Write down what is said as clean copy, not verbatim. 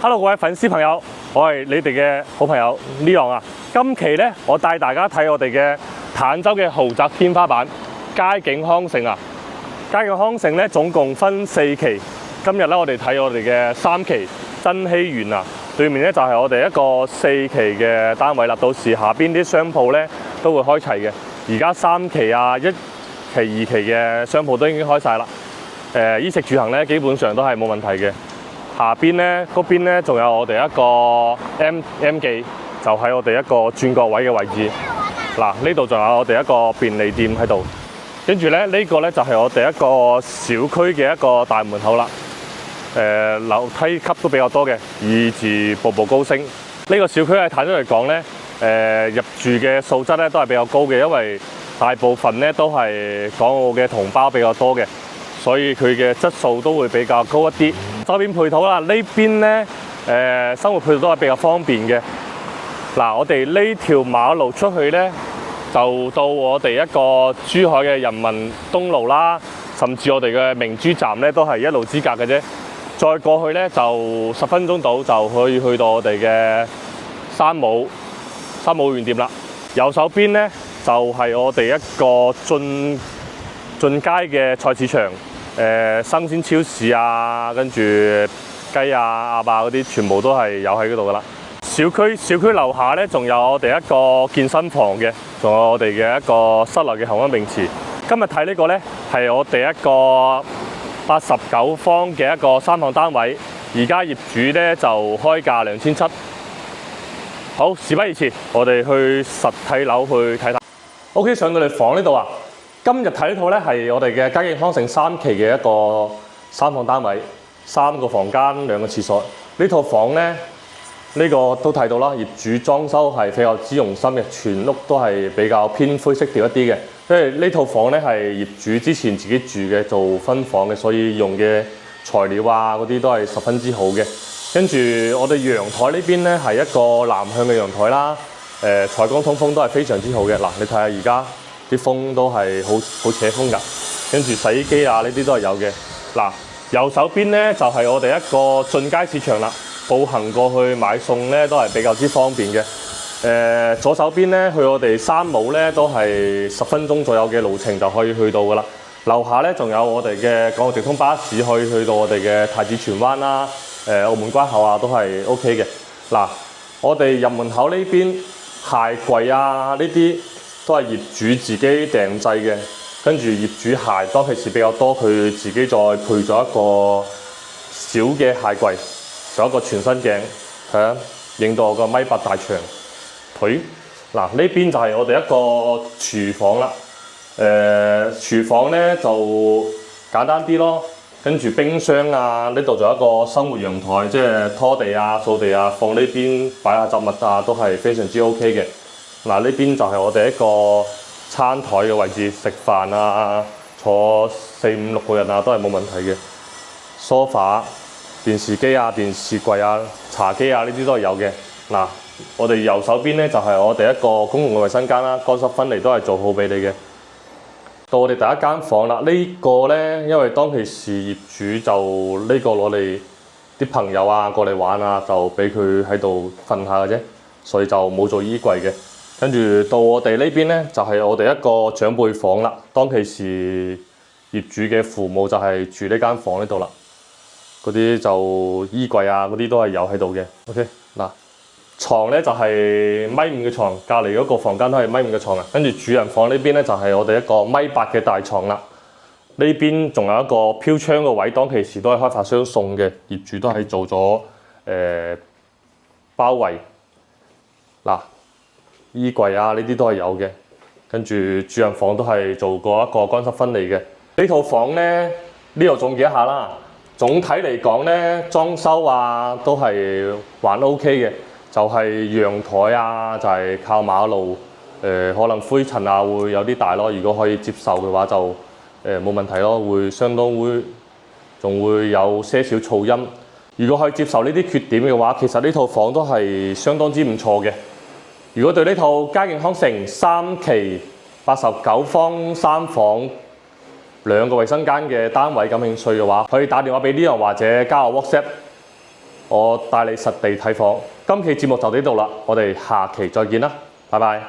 Hello， 各位粉絲朋友，我係你哋嘅好朋友 Leon 啊。今期咧，我帶大家睇我哋嘅坦洲嘅豪宅天花板佳景康盛啊。佳景康盛咧總共分4期，今日咧我哋睇我哋嘅3期珍稀園啊。對面咧就係我哋一個4期嘅單位啦。到時下邊啲商鋪咧都會開齊嘅。而家3期啊、1期、2期嘅商鋪都已經開晒啦。衣食住行咧基本上都係冇問題嘅。下邊咧嗰邊咧仲有我哋一個 M 記，就喺我哋一個轉角位嘅位置。嗱，呢度仲有我哋一個便利店喺度。跟住咧呢個咧就係我哋一個小區嘅一個大門口啦。樓梯級都比較多嘅，以至步步高升。呢個小區喺坦洲嚟講咧，入住嘅素質咧都係比較高嘅，因為大部分咧都係港澳嘅同胞比較多嘅，所以佢嘅質素都會比較高一啲。周邊配套啦，呢邊咧生活配套都係比較方便嘅。嗱，我哋呢條馬路出去咧，就到我哋一個珠海嘅人民東路啦，甚至我哋嘅明珠站咧都係一路之隔嘅啫。再過去咧就10分鐘到就可以去到我哋嘅山姆園店啦。右手邊咧就係我哋一個進階嘅菜市場。生鮮超市啊，跟住雞啊、鴨啊嗰啲，全部都係有喺嗰度噶啦。小區樓下咧，仲有我哋一個健身房嘅，仲有我哋嘅一個室內嘅恒溫泳池。今日睇呢個咧，係我哋一個89方嘅一個3房單位，而家業主咧就開價2700。好，事不宜遲，我哋去實體樓去睇睇。OK， 上到嚟房呢度啊。今日睇呢套咧係我哋嘅佳景康盛3期嘅一個3房單位，3個房間2個廁所。呢套房咧，呢個都睇到啦，業主裝修係比較之用心嘅，全屋都係比較偏灰色調一啲嘅。因為呢套房咧係業主之前自己住嘅，做分房嘅，所以用嘅材料啊嗰啲都係十分之好嘅。跟住我哋陽台呢邊咧係一個南向嘅陽台啦，採光通風都係非常之好嘅。嗱，你睇下而家啲風都係好扯風㗎，跟住洗衣機啊呢啲都係有嘅。嗱，右手邊咧就係我哋一個進街市場啦，步行過去買餸咧都係比較之方便嘅。左手邊咧去我哋山姆咧都係10分鐘左右嘅路程就可以去到㗎啦。樓下咧仲有我哋嘅港澳直通巴士可以去到我哋嘅太子荃灣啦、澳門關口啊都係 OK 嘅。嗱，我哋入門口呢邊鞋櫃啊呢啲都係業主自己訂製嘅，跟住業主鞋當其時比較多，佢自己再配咗一個小嘅鞋櫃，仲有一個全身鏡，係啊，影到我個1.8米大長腿。嗱，呢邊就係我哋一個廚房啦。廚房咧就簡單啲咯，跟住冰箱啊，呢度仲有一個生活陽台，即係拖地啊、掃地啊，放呢邊擺下雜物啊，都係非常之 OK 嘅。嗱，呢邊就係我哋一個餐台嘅位置，食飯啊，坐4、5、6個人啊，都係冇問題嘅。梳化、電視機啊、電視櫃啊、茶几啊，呢啲都係有嘅。嗱，我哋右手邊咧就係我哋一個公共嘅衞生間啦，乾濕分離都係做好俾你嘅。到我哋第一間房啦，呢個咧，因為當其時業主就呢個攞嚟啲朋友啊過嚟玩啊，就俾佢喺度瞓下嘅啫，所以就冇做衣櫃嘅。跟住到我哋呢邊咧，就係我哋一個長輩房啦。當其時業主嘅父母就係住呢間房呢度啦。嗰啲就衣櫃啊，嗰啲都係有喺度嘅。OK， 嗱，床咧就係1.5米嘅床，隔離嗰個房間都係1.5米嘅床啊。跟住主人房呢邊咧就係我哋一個1.8米嘅大床啦。呢邊仲有一個飄窗嘅位，當其時都係開發商送嘅，業主都係做咗包圍。嗱，衣櫃啊呢啲都係有嘅，跟住主人房都係做過一個乾濕分離嘅。呢套房咧，呢度總結一下啦。總體嚟講咧，裝修啊都係還 OK 嘅，就係陽台啊就係靠馬路，可能灰塵啊會有啲大咯。如果可以接受嘅話就冇問題咯，會相當會仲會有些少噪音。如果可以接受呢啲缺點嘅話，其實呢套房都係相當之唔錯嘅。如果對呢套佳景康盛3期89方3房2個衞生間嘅單位感興趣嘅話，可以打電話俾Leon或者加我 WhatsApp 我帶你實地睇房。今期節目就到呢度啦，我哋下期再見啦，拜拜。